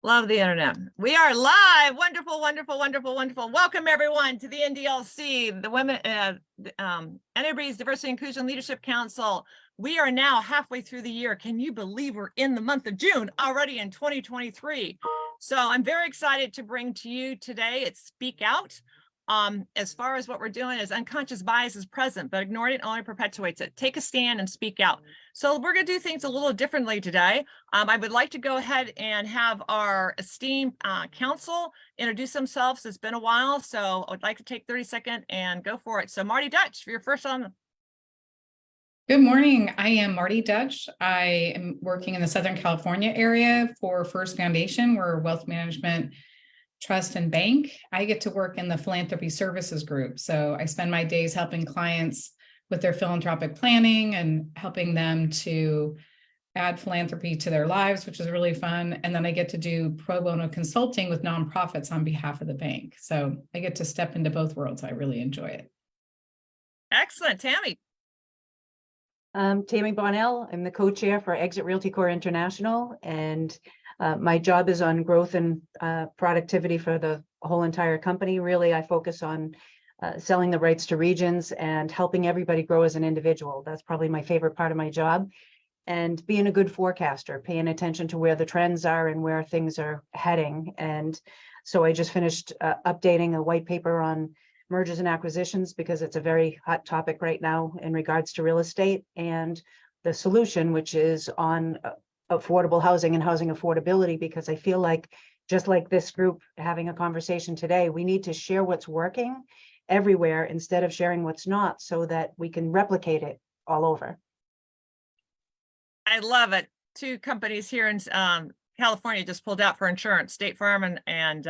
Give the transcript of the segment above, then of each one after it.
Love the internet. We are live. Wonderful, wonderful, wonderful, wonderful. Welcome everyone to the NDILC, the Women NAWRB's Diversity Inclusion Leadership Council. We are now halfway through the year. Can you believe we're in the month of June already in 2023? So I'm very excited to bring to you today. It's Speak Out. As far as what we're doing is unconscious bias is present, but ignoring it only perpetuates it. Take a stand and speak out. So we're going to do things a little differently today. I would like to go ahead and have our esteemed council introduce themselves. It's been a while, so I would like to take 30 seconds and go for it. So Marty Dutch, you're first on. Good morning. I am Marty Dutch. I am working in the Southern California area for First Foundation. We're a wealth management trust and bank. I get to work in the philanthropy services group. So I spend my days helping clients with their philanthropic planning and helping them to add philanthropy to their lives, which is really fun. And then I get to do pro bono consulting with nonprofits on behalf of the bank. So I get to step into both worlds. I really enjoy it. Excellent. Tammy. Tammy Bonnell. I'm the co-chair for Exit Realty Corps International, and my job is on growth and productivity for the whole entire company. Really, I focus on selling the rights to regions and helping everybody grow as an individual. That's probably my favorite part of my job. And being a good forecaster, paying attention to where the trends are and where things are heading. And so I just finished updating a white paper on mergers and acquisitions because it's a very hot topic right now in regards to real estate, and the solution, which is on affordable housing and housing affordability, because I feel like just like this group having a conversation today, we need to share what's working everywhere instead of sharing what's not, so that we can replicate it all over. I love it. Two companies here in California just pulled out for insurance, State Farm and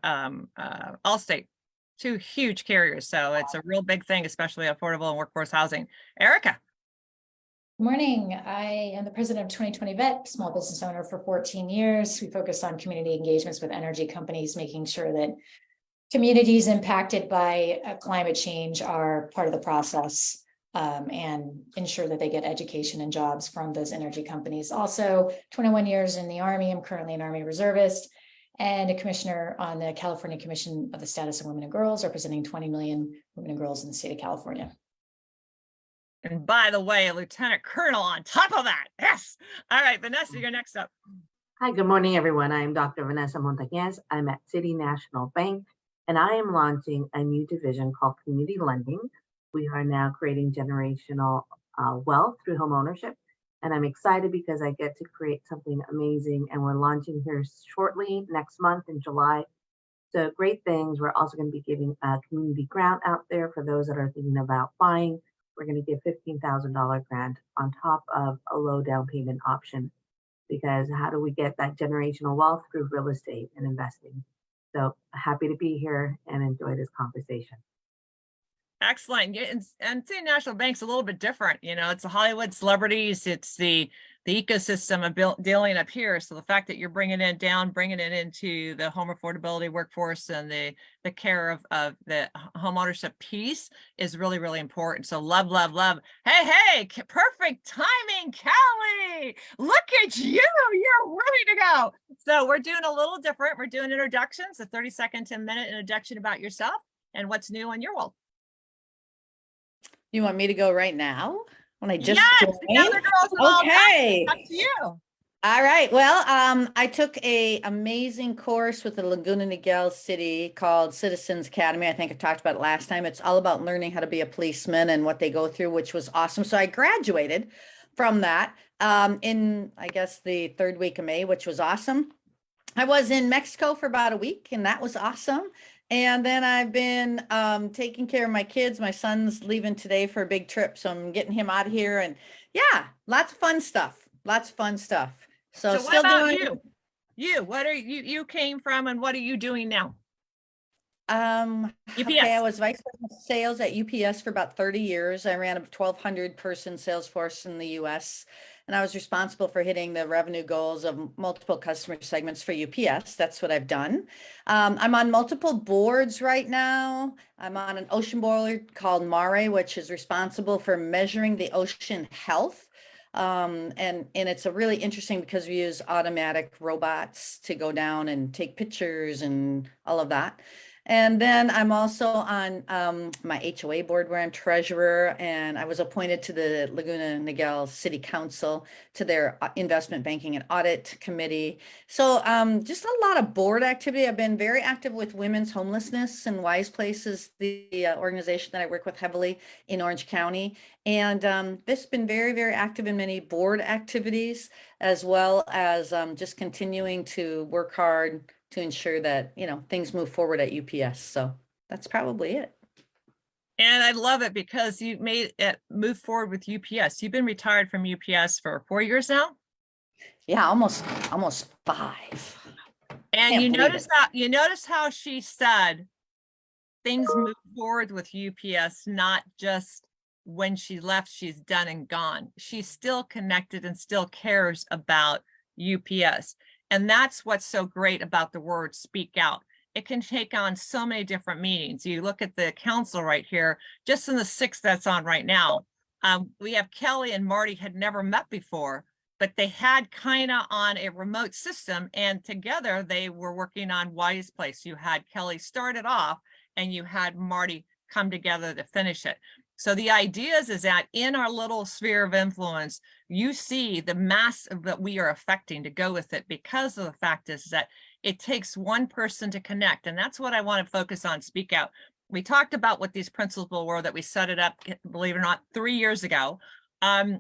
Allstate. Two huge carriers. So it's a real big thing, especially affordable and workforce housing. Erica. Good morning. I am the president of 2020 Vet, small business owner for 14 years. We focus on community engagements with energy companies, making sure that communities impacted by climate change are part of the process, and ensure that they get education and jobs from those energy companies. Also, 21 years in the Army. I'm currently an Army reservist and a commissioner on the California Commission of the Status of Women and Girls, representing 20 million women and girls in the state of California. And by the way, a lieutenant colonel on top of that. Yes. All right, Vanessa, you're next up. Hi, good morning, everyone. I'm Dr. Vanessa Montañez. I'm at City National Bank, and I am launching a new division called Community Lending. We are now creating generational wealth through home ownership. And I'm excited because I get to create something amazing, and we're launching here shortly next month in July. So great things. We're also going to be giving a community grant out there for those that are thinking about buying. We're going to give $15,000 grant on top of a low down payment option, because how do we get that generational wealth through real estate and investing? So happy to be here and enjoy this conversation. Excellent. And City National Bank's a little bit different. You know, it's the Hollywood celebrities. It's the ecosystem of dealing up here. So the fact that you're bringing it into the home affordability workforce and the care of the home ownership piece is really, really important. So love, love, love. Hey, perfect timing, Kelly. Look at you. You're ready to go. So we're doing a little different. We're doing introductions, a 30-second to a minute introduction about yourself and what's new in your world. You want me to go right now? When I just yes, the other girls okay. Up to you. All right. Well, I took a amazing course with the Laguna Niguel City called Citizens Academy. I think I talked about it last time. It's all about learning how to be a policeman and what they go through, which was awesome. So I graduated from that in, I guess, the third week of May, which was awesome. I was in Mexico for about a week, and that was awesome. And then I've been taking care of my kids. My son's leaving today for a big trip, so I'm getting him out of here. And yeah, lots of fun stuff. Lots of fun stuff. So what still about doing you? What are you came from, and what are you doing now? UPS. UPS. Okay, I was vice president of sales at UPS for about 30 years. I ran a 1,200 person sales force in the US, and I was responsible for hitting the revenue goals of multiple customer segments for UPS. That's what I've done. I'm on multiple boards right now. I'm on an ocean board called NAWRB, which is responsible for measuring the ocean health And it's a really interesting because we use automatic robots to go down and take pictures and all of that. And then I'm also on my HOA board where I'm treasurer, and I was appointed to the Laguna Niguel City Council to their investment banking and audit committee. So just a lot of board activity. I've been very active with women's homelessness and Wise Places, the organization that I work with heavily in Orange County. And this has been very, very active in many board activities, as well as just continuing to work hard to ensure that, you know, things move forward at UPS. So that's probably it. And I love it because you made it move forward with UPS. You've been retired from UPS for 4 years now. Yeah, almost 5. And Can't you believe notice how she said things move forward with UPS, not just when she left, she's done and gone. She's still connected and still cares about UPS. And that's what's so great about the word speak out. It can take on so many different meanings. You look at the council right here, just in the 6 that's on right now. We have Kelly and Marty had never met before, but they had kind of on a remote system, and together they were working on Wise Place. You had Kelly start it off and you had Marty come together to finish it. So the idea is that in our little sphere of influence, you see the mass that we are affecting to go with it, because of the fact is that it takes one person to connect. And that's what I want to focus on, speak out. We talked about what these principles were that we set it up, believe it or not, 3 years ago. And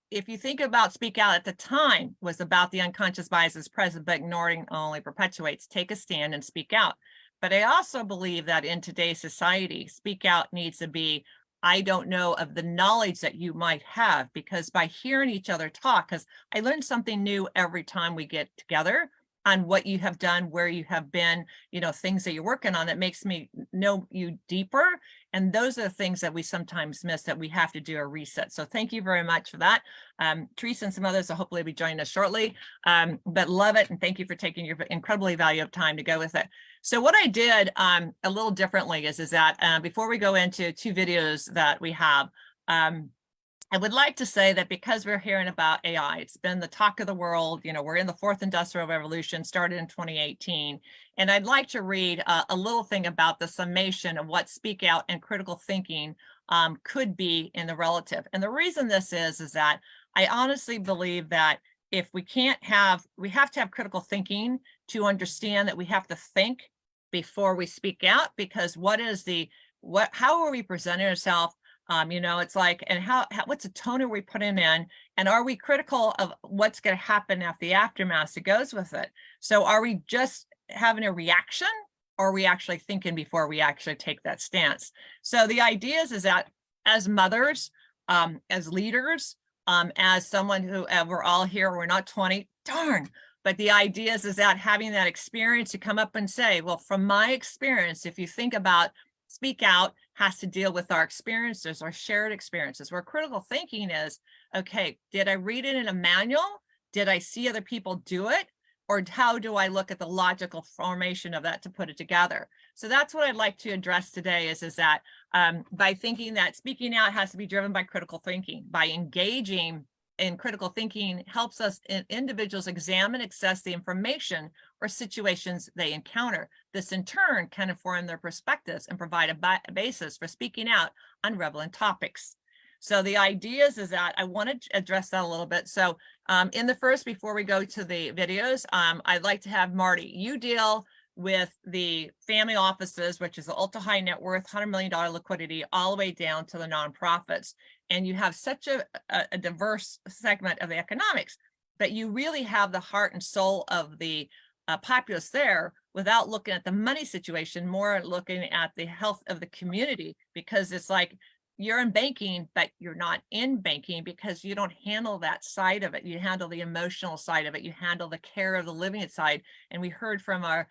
if you think about speak out at the time was about the unconscious biases present, but ignoring only perpetuates. Take a stand and speak out. But I also believe that in today's society, speak out needs to be, I don't know of the knowledge that you might have, because by hearing each other talk, because I learn something new every time we get together on what you have done, where you have been, you know, things that you're working on, that makes me know you deeper. And those are the things that we sometimes miss, that we have to do a reset. So thank you very much for that. Teresa and some others will hopefully be joining us shortly, but love it. And thank you for taking your incredibly valuable time to go with it. So what I did a little differently is that before we go into 2 videos that we have, I would like to say that because we're hearing about AI, it's been the talk of the world. You know, we're in the 4th industrial revolution, started in 2018. And I'd like to read a little thing about the summation of what speak out and critical thinking could be in the relative. And the reason this is that I honestly believe that if we have to have critical thinking to understand that we have to think before we speak out, because how are we presenting ourselves? You know, it's like, and what's the tone are we putting in? And are we critical of what's going to happen after the aftermath that goes with it? So are we just having a reaction, or are we actually thinking before we actually take that stance? So the idea is that as mothers, as leaders, as someone who we're all here, we're not 20, darn. But the idea is that having that experience to come up and say, well, from my experience, if you think about speak out has to deal with our experiences, our shared experiences, where critical thinking is, okay, did I read it in a manual? Did I see other people do it? Or how do I look at the logical formation of that to put it together? So that's what I'd like to address today is that by thinking that speaking out has to be driven by critical thinking, by engaging in critical thinking helps us individuals examine, assess the information or situations they encounter. This in turn can inform their perspectives and provide a basis for speaking out on relevant topics. So the idea is that I want to address that a little bit. So in the first, before we go to the videos, I'd like to have Marty, you deal with the family offices, which is the ultra high net worth, $100 million liquidity, all the way down to the nonprofits. And you have such a diverse segment of the economics, but you really have the heart and soul of the populace there without looking at the money situation, more looking at the health of the community, because it's like you're in banking, but you're not in banking because you don't handle that side of it. You handle the emotional side of it. You handle the care of the living side. And we heard from our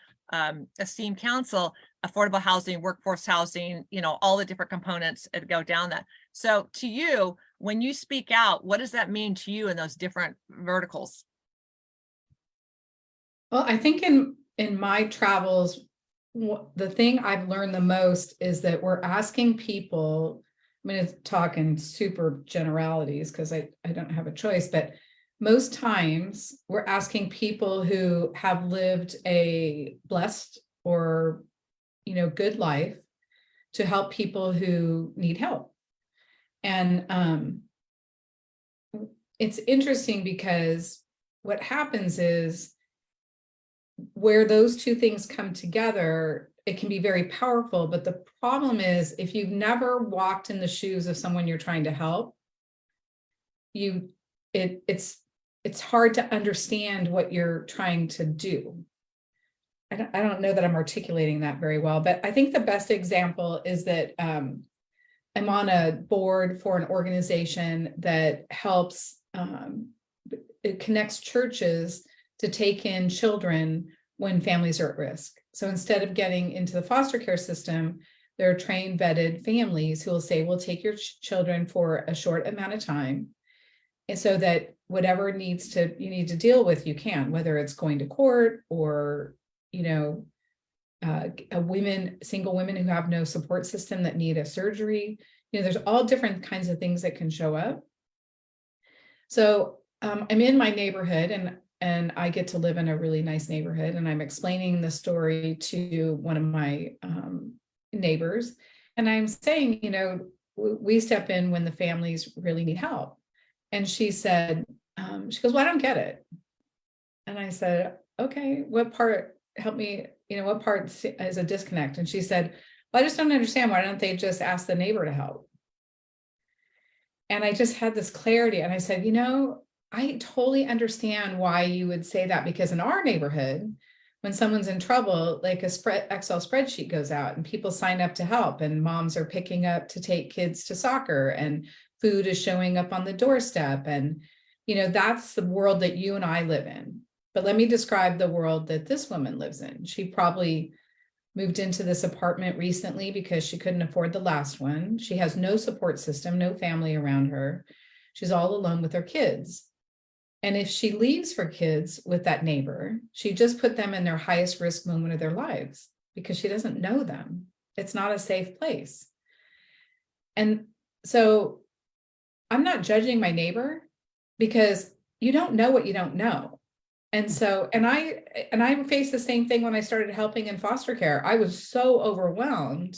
esteemed council, affordable housing, workforce housing, you know, all the different components that go down that. So to you, when you speak out, what does that mean to you in those different verticals? Well, I think in my travels, the thing I've learned the most is that we're asking people I'm going to talk in super generalities because I don't have a choice, but most times we're asking people who have lived a blessed or, good life to help people who need help. And it's interesting because what happens is where those two things come together, it can be very powerful. But the problem is if you've never walked in the shoes of someone you're trying to help, it's hard to understand what you're trying to do. I don't know that I'm articulating that very well, but I think the best example is that I'm on a board for an organization that helps, it connects churches to take in children when families are at risk. So instead of getting into the foster care system, there are trained, vetted families who will say, we'll take your children for a short amount of time. And so that whatever you need to deal with, you can, whether it's going to court or, single women who have no support system that need a surgery. There's all different kinds of things that can show up. So I'm in my neighborhood and I get to live in a really nice neighborhood, and I'm explaining the story to one of my neighbors. And I'm saying, we step in when the families really need help. And she said, she goes, well, I don't get it. And I said, okay, what part, help me, what part is a disconnect? And she said, well, I just don't understand. Why don't they just ask the neighbor to help? And I just had this clarity. And I said, I totally understand why you would say that, because in our neighborhood, when someone's in trouble, like Excel spreadsheet goes out and people sign up to help, and moms are picking up to take kids to soccer, and food is showing up on the doorstep. And, that's the world that you and I live in. But let me describe the world that this woman lives in. She probably moved into this apartment recently because she couldn't afford the last one. She has no support system, no family around her. She's all alone with her kids. And if she leaves her kids with that neighbor, she just put them in their highest risk moment of their lives because she doesn't know them. It's not a safe place. And so I'm not judging my neighbor, because you don't know what you don't know. And so, and I faced the same thing when I started helping in foster care. I was so overwhelmed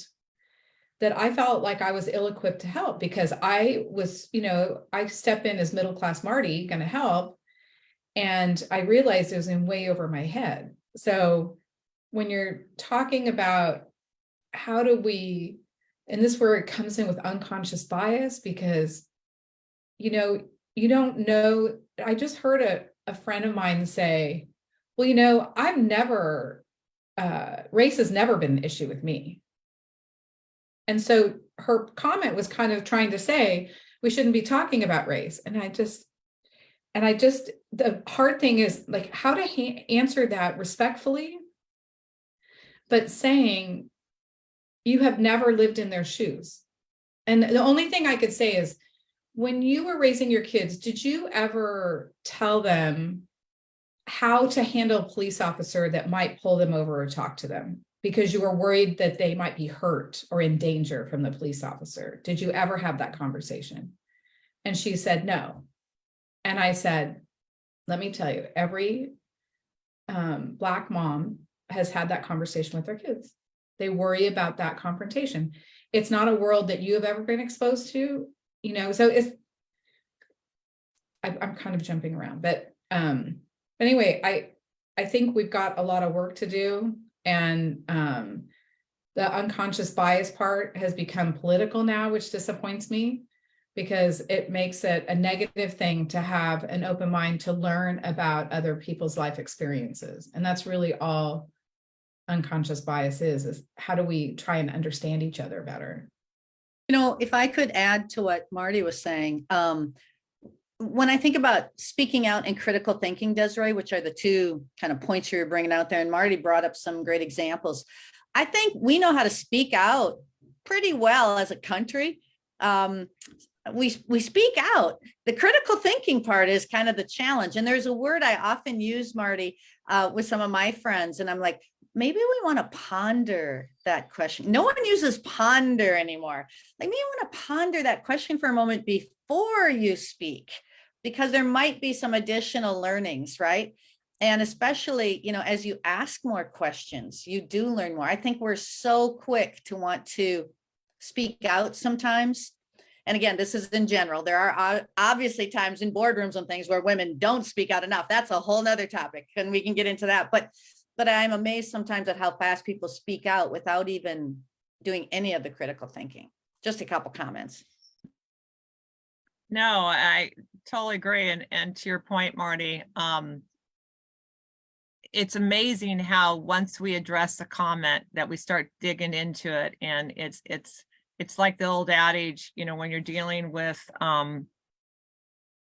that I felt like I was ill-equipped to help, because I was, I step in as middle-class Marty going to help. And I realized it was in way over my head. So when you're talking about how do we, and this is where it comes in with unconscious bias, because, you don't know. I just heard a friend of mine say, well, I've never, race has never been an issue with me. And so her comment was kind of trying to say, we shouldn't be talking about race. And I just, the hard thing is like how to answer that respectfully, but saying you have never lived in their shoes. And the only thing I could say is, when you were raising your kids, did you ever tell them how to handle a police officer that might pull them over or talk to them because you were worried that they might be hurt or in danger from the police officer? Did you ever have that conversation? And she said, no. And I said, let me tell you, every Black mom has had that conversation with their kids. They worry about that confrontation. It's not a world that you have ever been exposed to. So I'm kind of jumping around, but anyway, I think we've got a lot of work to do, and the unconscious bias part has become political now, which disappoints me, because it makes it a negative thing to have an open mind to learn about other people's life experiences. And that's really all unconscious bias is how do we try and understand each other better? If I could add to what Marty was saying, when I think about speaking out and critical thinking, Desiree, which are the two kind of points you're bringing out there, and Marty brought up some great examples. I think we know how to speak out pretty well as a country. We speak out. The critical thinking part is kind of the challenge. And there's a word I often use, Marty, with some of my friends. And I'm like, maybe we want to ponder that question. No one uses ponder anymore. Like, maybe you want to ponder that question for a moment before you speak, because there might be some additional learnings, right? And especially, you know, as you ask more questions, you do learn more. I think we're so quick to want to speak out sometimes. And again, this is in general. There are obviously times in boardrooms and things where women don't speak out enough. That's a whole nother topic, and we can get into that. But I'm amazed sometimes at how fast people speak out without even doing any of the critical thinking. Just a couple comments. No, I totally agree. And to your point, Marty, it's amazing how once we address a comment that we start digging into it, and it's like the old adage, you know, when you're dealing with,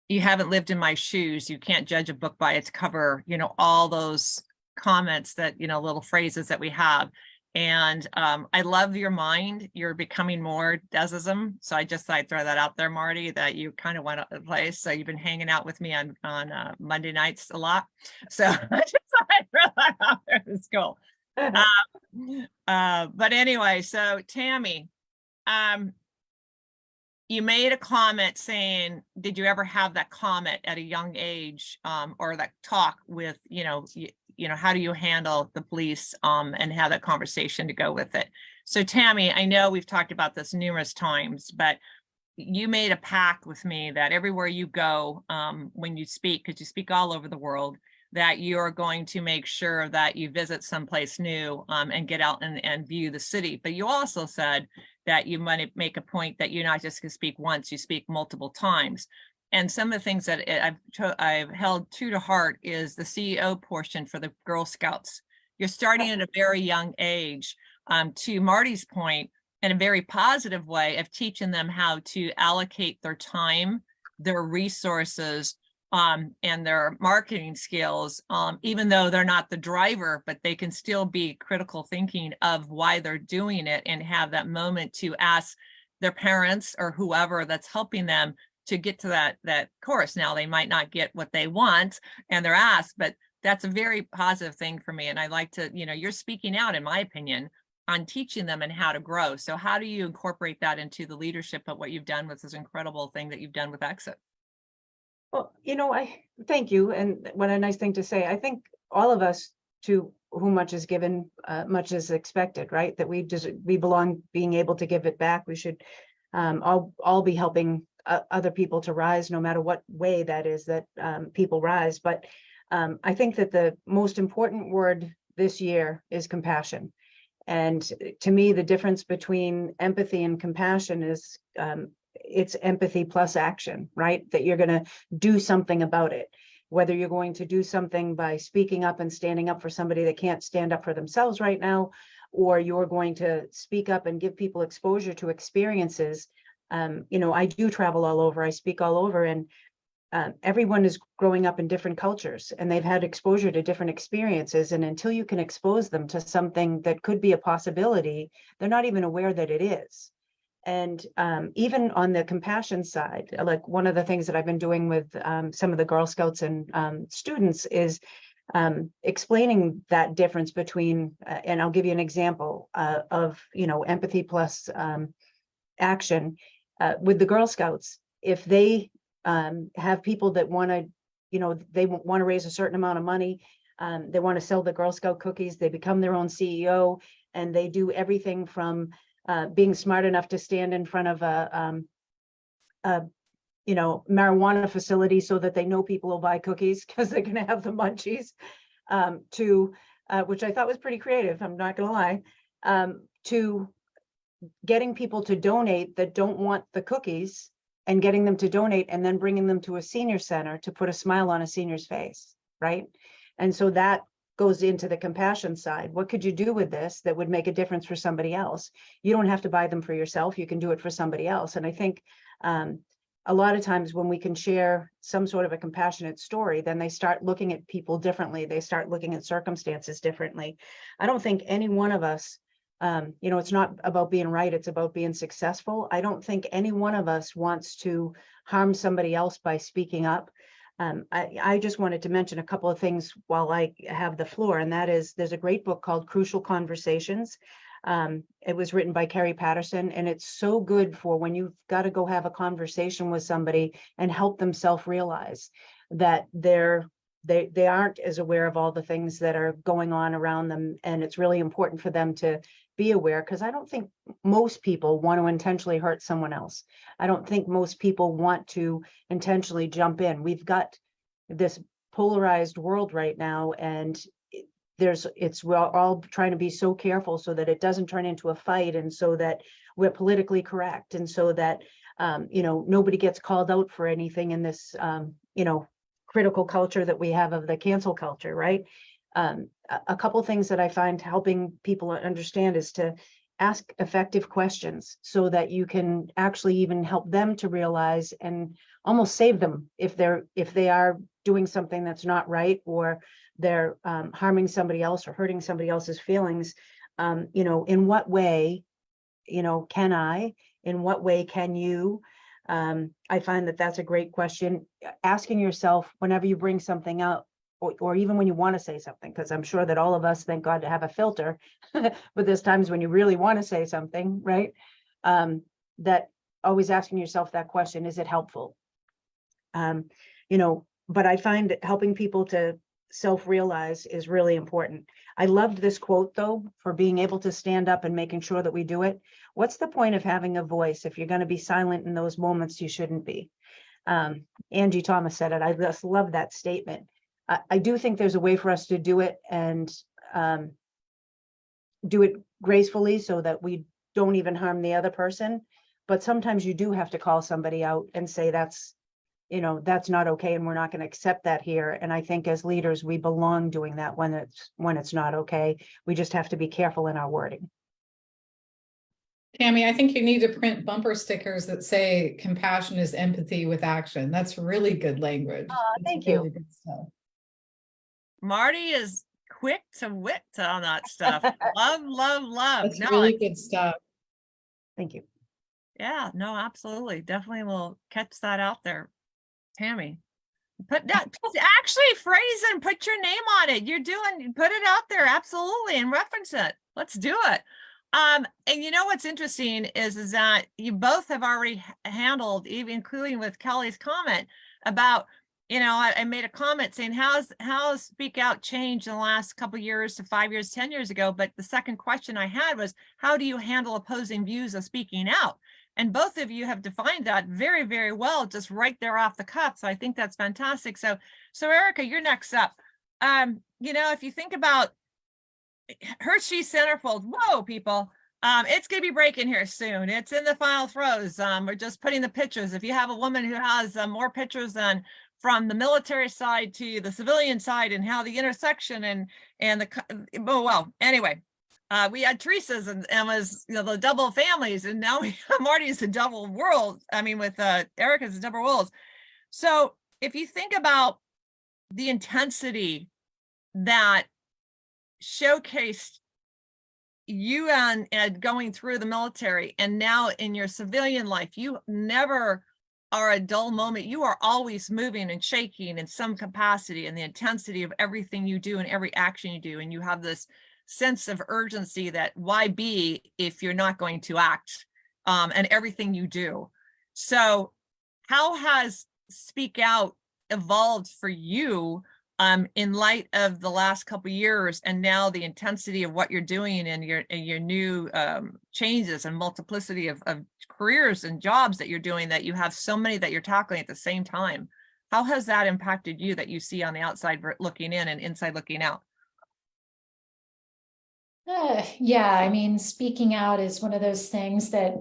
you haven't lived in my shoes, you can't judge a book by its cover, you know, all those comments that, you know, little phrases that we have. And I love your mind. You're becoming more Desism. So I just thought I'd throw that out there, Marty, that you kind of went a place. So you've been hanging out with me on Monday nights a lot. So I just thought I'd throw that out there. It's cool. But anyway, so Tammy, you made a comment saying, did you ever have that comment at a young age, or that talk with, you know, how do you handle the police, and have that conversation to go with it? So Tammy, I know we've talked about this numerous times, but you made a pact with me that everywhere you go, when you speak, because you speak all over the world, that you're going to make sure that you visit someplace new, and get out and view the city. But you also said that you might make a point that you're not just going to speak once, you speak multiple times. And some of the things that I've held true to heart is the CEO portion for the Girl Scouts. You're starting at a very young age, to Marty's point, in a very positive way of teaching them how to allocate their time, their resources, and their marketing skills, even though they're not the driver, but they can still be critical thinking of why they're doing it, and have that moment to ask their parents or whoever that's helping them to get to that course. Now, they might not get what they want and they're asked, but that's a very positive thing for me. And I like to, you know, you're speaking out, in my opinion, on teaching them and how to grow. So how do you incorporate that into the leadership of what you've done with this incredible thing that you've done with Exit? Well, you know, I thank you. And what a nice thing to say. I think all of us, to whom much is given, much is expected, right? That we belong being able to give it back. We should all be helping other people to rise, no matter what way that is that people rise. But I think that the most important word this year is compassion. And to me, the difference between empathy and compassion is it's empathy plus action, right? That you're going to do something about it. Whether you're going to do something by speaking up and standing up for somebody that can't stand up for themselves right now, or you're going to speak up and give people exposure to experiences. You know, I do travel all over, I speak all over, and everyone is growing up in different cultures and they've had exposure to different experiences. And until you can expose them to something that could be a possibility, they're not even aware that it is. And even on the compassion side, like one of the things that I've been doing with some of the Girl Scouts and students is explaining that difference between, and I'll give you an example of, you know, empathy plus action. With the Girl Scouts, if they have people that want to, you know, they want to raise a certain amount of money, they want to sell the Girl Scout cookies, they become their own CEO, and they do everything from being smart enough to stand in front of a you know, marijuana facility so that they know people will buy cookies because they're going to have the munchies, to which I thought was pretty creative, I'm not going to lie, to getting people to donate that don't want the cookies and getting them to donate and then bringing them to a senior center to put a smile on a senior's face, right? And so that goes into the compassion side. What could you do with this that would make a difference for somebody else? You don't have to buy them for yourself. You can do it for somebody else. And I think a lot of times when we can share some sort of a compassionate story, then they start looking at people differently. They start looking at circumstances differently. I don't think any one of us, you know, it's not about being right, it's about being successful. I don't think any one of us wants to harm somebody else by speaking up. I just wanted to mention a couple of things while I have the floor, and that is there's a great book called Crucial Conversations. It was written by Carrie Patterson, and it's so good for when you've got to go have a conversation with somebody and help them self-realize that they aren't as aware of all the things that are going on around them. And it's really important for them to be aware, because I don't think most people want to intentionally hurt someone else. I don't think most people want to intentionally jump in. We've got this polarized world right now, and we're all trying to be so careful so that it doesn't turn into a fight, and so that we're politically correct, and so that nobody gets called out for anything in this critical culture that we have of the cancel culture, right? A couple things that I find helping people understand is to ask effective questions so that you can actually even help them to realize and almost save them if they are doing something that's not right, or they're harming somebody else or hurting somebody else's feelings. In what way, in what way can you? I find that that's a great question. Asking yourself whenever you bring something up, or even when you want to say something, because I'm sure that all of us, thank God, to have a filter, but there's times when you really want to say something, right? That always asking yourself that question, is it helpful? But I find that helping people to self-realize is really important. I loved this quote, though, for being able to stand up and making sure that we do it. What's the point of having a voice if you're going to be silent in those moments you shouldn't be? Angie Thomas said it. I just love that statement. I do think there's a way for us to do it, and do it gracefully so that we don't even harm the other person. But sometimes you do have to call somebody out and say that's not okay, and we're not going to accept that here. And I think as leaders, we belong doing that when it's not okay. We just have to be careful in our wording. Tammy, I think you need to print bumper stickers that say compassion is empathy with action. That's really good language. Thank Really you. good stuff. Marty is quick to wit on that stuff. Love, love, love. That's really good stuff. Thank you. Yeah, no, absolutely. Definitely will catch that out there. Tammy, put that, actually phrase and put your name on it. Put it out there. Absolutely. And reference it. Let's do it. And what's interesting is that you both have already handled, even including with Kelly's comment about, I made a comment saying, how's Speak Out changed in the last couple of years to 5 years, 10 years ago? But the second question I had was, how do you handle opposing views of speaking out? And both of you have defined that very, very well, just right there off the cuff. So I think that's fantastic. So Erica, you're next up. If you think about Hershey Centerfold, whoa, people, it's going to be breaking here soon. It's in the final throes. We're just putting the pictures. If you have a woman who has more pictures than from the military side to the civilian side, and how the intersection anyway. We had Teresa's and was the double families, and now we have Marty's a double world. I mean, with Erica's a double worlds. So if you think about the intensity that showcased you and going through the military, and now in your civilian life, you never are a dull moment. You are always moving and shaking in some capacity, and the intensity of everything you do and every action you do, and you have this sense of urgency that why be if you're not going to act, and everything you do. So how has Speak Out evolved for you in light of the last couple of years, and now the intensity of what you're doing and your new changes and multiplicity of careers and jobs that you're doing, that you have so many that you're tackling at the same time? How has that impacted you that you see on the outside looking in and inside looking out? Yeah, I mean, speaking out is one of those things that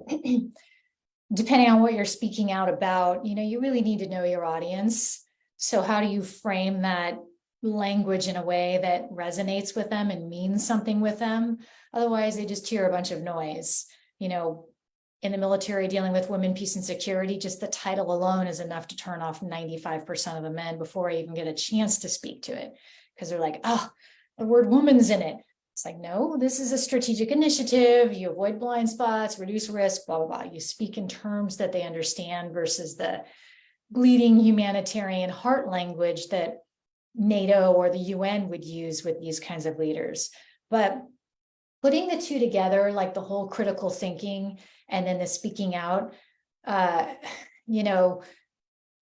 depending on what you're speaking out about, you really need to know your audience. So how do you frame that language in a way that resonates with them and means something with them? Otherwise, they just hear a bunch of noise. In the military, dealing with women, peace, and security, just the title alone is enough to turn off 95% of the men before I even get a chance to speak to it, because they're like, oh, the word woman's in it. It's like, no, this is a strategic initiative. You avoid blind spots, reduce risk, blah, blah, blah. You speak in terms that they understand versus the bleeding humanitarian heart language that NATO or the UN would use with these kinds of leaders. But putting the two together, like the whole critical thinking and then the speaking out, you know,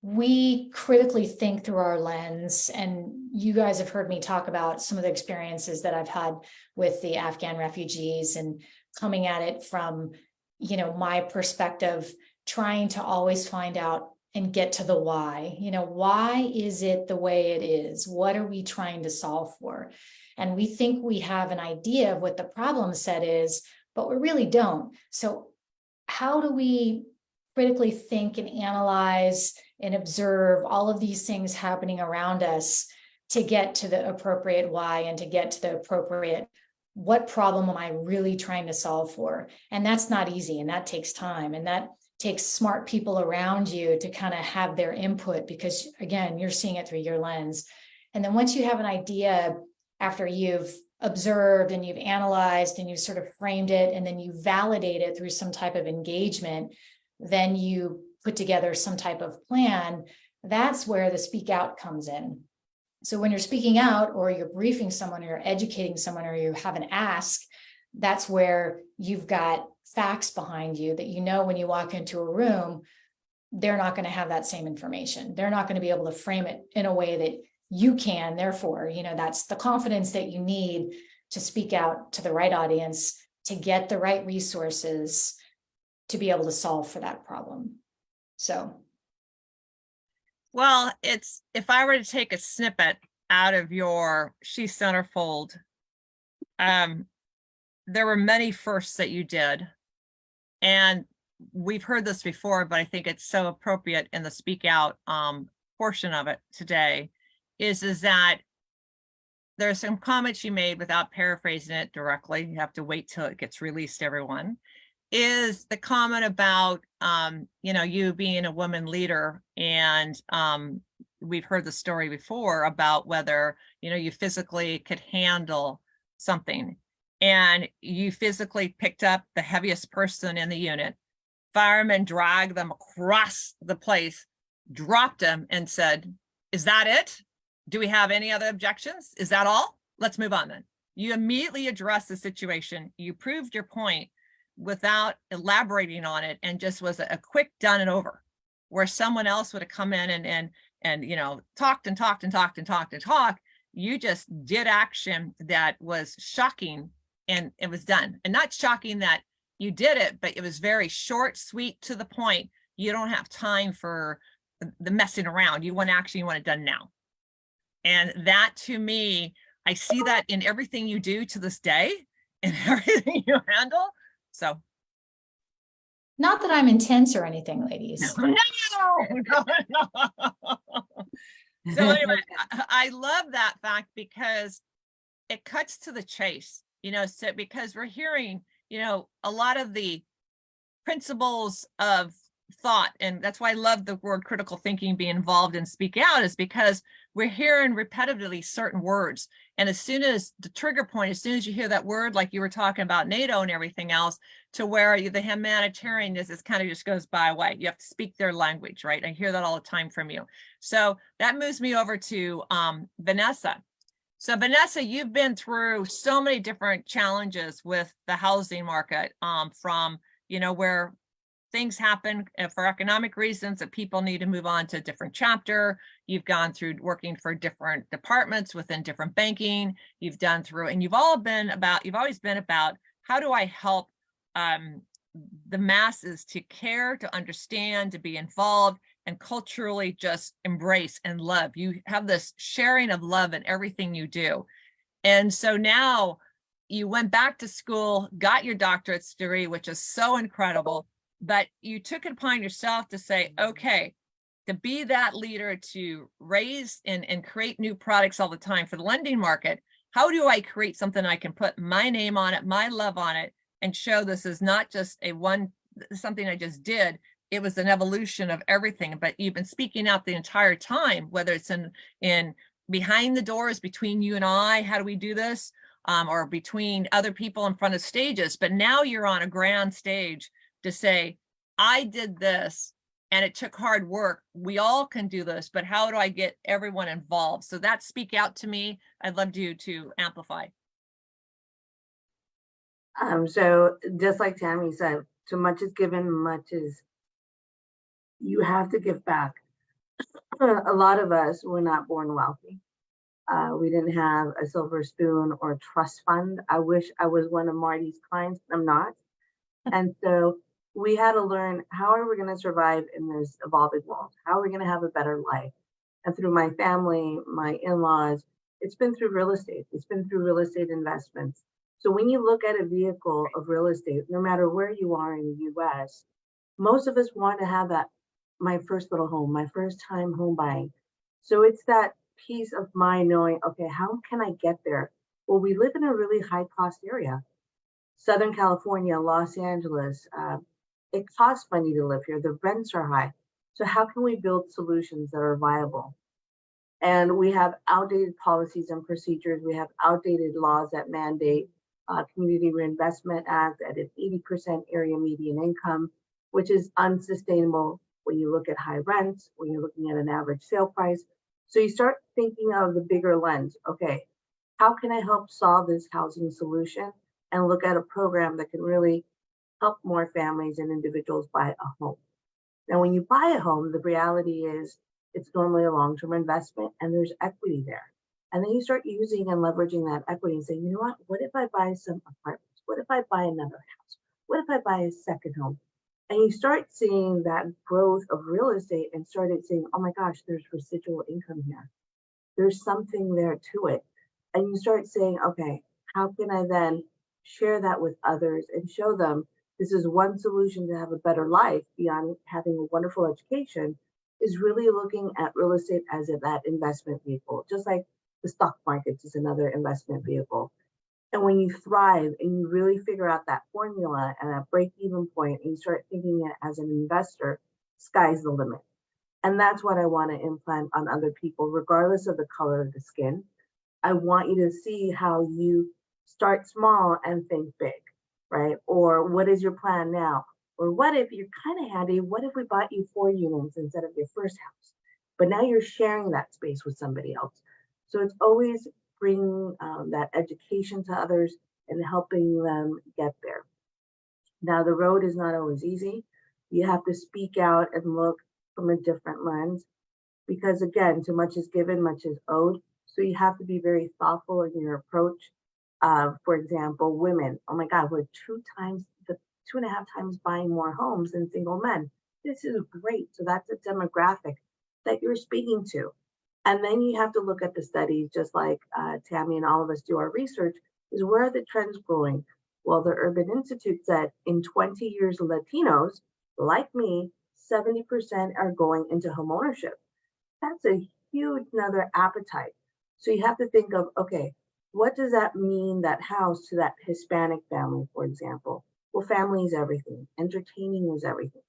we critically think through our lens, and you guys have heard me talk about some of the experiences that I've had with the Afghan refugees and coming at it from, you know, my perspective, trying to always find out and get to the why. You know, why is it the way it is? What are we trying to solve for? And we think we have an idea of what the problem set is, but we really don't. So how do we critically think and analyze and observe all of these things happening around us to get to the appropriate why and to get to the appropriate what problem am I really trying to solve for? And that's not easy, and that takes time, and that takes smart people around you to kind of have their input, because again, you're seeing it through your lens. And then once you have an idea, after you've observed and you've analyzed and you've sort of framed it, and then you validate it through some type of engagement, then you put together some type of plan. That's where the speak out comes in. So when you're speaking out, or you're briefing someone, or you're educating someone, or you have an ask, that's where you've got facts behind you that, you know, when you walk into a room, they're not going to have that same information. They're not going to be able to frame it in a way that you can. Therefore, you know, that's the confidence that you need to speak out to the right audience, to get the right resources to be able to solve for that problem. So. Well, it's, if I were to take a snippet out of your She Centerfold, there were many firsts that you did. And we've heard this before, but I think it's so appropriate in the speak out portion of it today, is that there's some comments you made without paraphrasing it directly. You have to wait till it gets released, everyone. Is the comment about, you know, you being a woman leader, and we've heard the story before about whether, you know, you physically could handle something, and you physically picked up the heaviest person in the unit, firemen dragged them across the place, dropped them, and said, "Is that it? Do we have any other objections? Is that all? Let's move on then." You immediately addressed the situation. You proved your point without elaborating on it, and just was a quick done and over, where someone else would have come in and you know, talked and talked and talked and talked and talked. You just did action that was shocking, and it was done. And not shocking that you did it, but it was very short, sweet, to the point. You don't have time for the messing around. You want action, you want it done now. And that, to me, I see that in everything you do to this day, in everything you handle. So, Not that I'm intense or anything, ladies. no. So anyway, I love that fact, because it cuts to the chase, you know, so because we're hearing, you know, a lot of the principles of thought, and that's why I love the word critical thinking being involved in speak out, is because we're hearing repetitively certain words, and as soon as the trigger point, as soon as you hear that word, like you were talking about NATO and everything else, to where the humanitarian is kind of just goes by way. You have to speak their language, right? I hear that all the time from you. So that moves me over to Vanessa. So Vanessa, you've been through so many different challenges with the housing market, from, you know, where things happen for economic reasons that people need to move on to a different chapter. You've gone through working for different departments within different banking. You've done through, and you've always been about how do I help the masses to care, to understand, to be involved, and culturally just embrace and love. You have this sharing of love in everything you do. And so now you went back to school, got your doctorate's degree, which is so incredible, but you took it upon yourself to say, okay, to be that leader, to raise and create new products all the time for the lending market. How do I create something I can put my name on it, my love on it, and show this is not just something I just did. It was an evolution of everything. But you've been speaking out the entire time, whether it's in behind the doors between you and I, how do we do this? Or between other people in front of stages. But now you're on a grand stage to say, I did this, and it took hard work. We all can do this, but how do I get everyone involved? So that speak out to me. I'd love you to amplify. So just like Tammy said, too much is given, much is you have to give back. A lot of us were not born wealthy. We didn't have a silver spoon or a trust fund. I wish I was one of Marty's clients, but I'm not. And so we had to learn, how are we going to survive in this evolving world? How are we going to have a better life? And through my family, my in-laws, it's been through real estate. It's been through real estate investments. So when you look at a vehicle of real estate, no matter where you are in the US, most of us want to have that, my first little home, my first time home buying. So it's that peace of mind knowing, okay, how can I get there? Well, we live in a really high cost area. Southern California, Los Angeles, it costs money to live here. The rents are high. So how can we build solutions that are viable? And we have outdated policies and procedures. We have outdated laws that mandate Community Reinvestment Act at an 80% area median income, which is unsustainable when you look at high rents, when you're looking at an average sale price. So you start thinking of the bigger lens. Okay, how can I help solve this housing solution and look at a program that can really help more families and individuals buy a home? Now, when you buy a home, the reality is it's normally a long-term investment and there's equity there. And then you start using and leveraging that equity and saying, you know what if I buy some apartments? What if I buy another house? What if I buy a second home? And you start seeing that growth of real estate and started saying, oh my gosh, there's residual income here. There's something there to it. And you start saying, okay, how can I then share that with others and show them this is one solution to have a better life beyond having a wonderful education, is really looking at real estate as that investment vehicle, just like the stock markets is another investment vehicle. And when you thrive and you really figure out that formula and that break-even point, and you start thinking it as an investor, sky's the limit. And that's what I want to implant on other people, regardless of the color of the skin. I want you to see how you start small and think big, right? Or what is your plan now? Or what if you're kind of handy? What if we bought you 4 units instead of your first house? But now you're sharing that space with somebody else. So it's always bringing that education to others and helping them get there. Now, the road is not always easy. You have to speak out and look from a different lens because, again, too much is given, much is owed. So you have to be very thoughtful in your approach. For example, women, oh my God, we're 2.5 times buying more homes than single men. This is great. So that's a demographic that you're speaking to. And then you have to look at the studies, just like Tammy and all of us do our research, is where are the trends growing? Well, the Urban Institute said in 20 years, Latinos, like me, 70% are going into homeownership. That's a huge another appetite. So you have to think of, okay, what does that mean, that house, to that Hispanic family, for example? Well, family is everything. Entertaining is everything.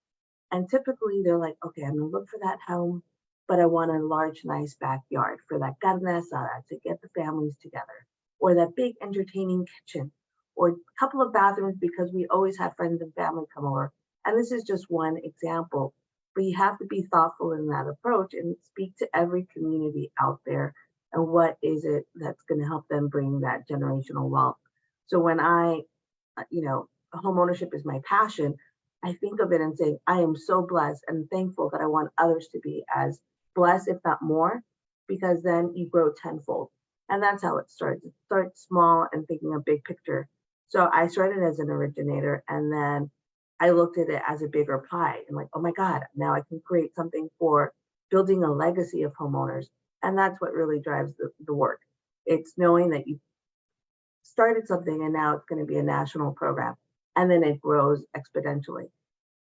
And typically they're like, okay, I'm gonna look for that home, but I want a large, nice backyard for that carne asada to get the families together, or that big entertaining kitchen, or a couple of bathrooms because we always have friends and family come over. And this is just one example, but you have to be thoughtful in that approach and speak to every community out there and what is it that's going to help them bring that generational wealth. So when home ownership is my passion, I think of it and say, I am so blessed and thankful that I want others to be as blessed, if not more, because then you grow tenfold. And that's how it starts. It starts small and thinking a big picture. So I started as an originator, and then I looked at it as a bigger pie and like, oh my God, now I can create something for building a legacy of homeowners. And that's what really drives the work. It's knowing that you started something and now it's going to be a national program, and then it grows exponentially.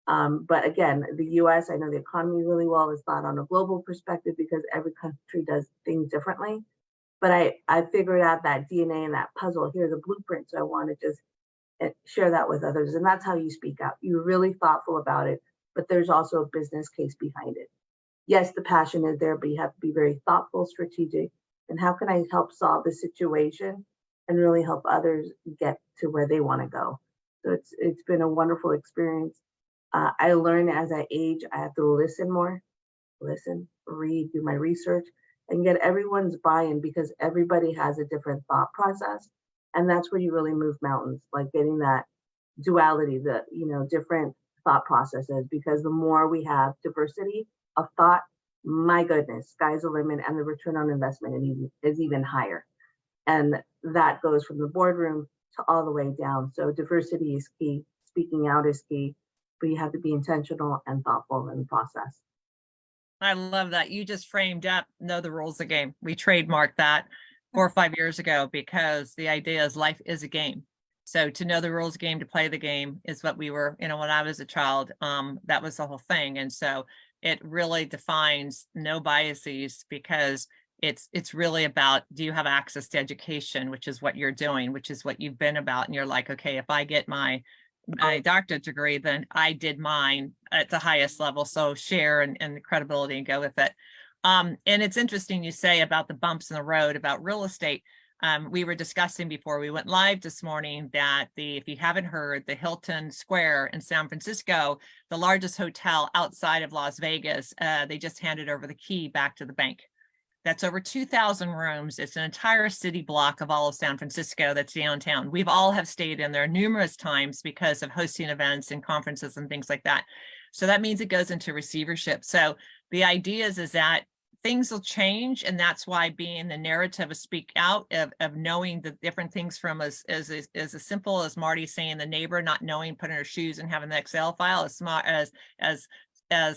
But again, the US, I know the economy really well. It's not on a global perspective because every country does things differently. But I figured out that DNA and that puzzle. Here's a blueprint. So I want to just share that with others. And that's how you speak out. You're really thoughtful about it, but there's also a business case behind it. Yes, the passion is there, but you have to be very thoughtful, strategic. And how can I help solve the situation and really help others get to where they want to go? So it's been a wonderful experience. I learn as I age, I have to listen more, read, do my research, and get everyone's buy-in because everybody has a different thought process. And that's where you really move mountains, like getting that duality, the, different thought processes, because the more we have diversity of thought, my goodness, sky's the limit and the return on investment is even higher. And that goes from the boardroom to all the way down. So diversity is key, speaking out is key, but you have to be intentional and thoughtful in the process. I love that. You just framed up know the rules of the game. We trademarked that 4 or 5 years ago because the idea is life is a game. So to know the rules of the game, to play the game is what we were, when I was a child, that was the whole thing. And so it really defines no biases because it's really about, do you have access to education, which is what you're doing, which is what you've been about. And you're like, okay, if I get my doctorate degree, then I did mine at the highest level. So share and the credibility and go with it. And it's interesting you say about the bumps in the road about real estate. We were discussing before we went live this morning that if you haven't heard, the Hilton Square in San Francisco, the largest hotel outside of Las Vegas, they just handed over the key back to the bank. That's over 2,000 rooms. It's an entire city block of all of San Francisco that's downtown. We've all have stayed in there numerous times because of hosting events and conferences and things like that. So that means it goes into receivership. So the idea is that things will change, and that's why being the narrative of speak out, of knowing the different things from as simple as Marty saying the neighbor not knowing, putting her shoes and having the Excel file, as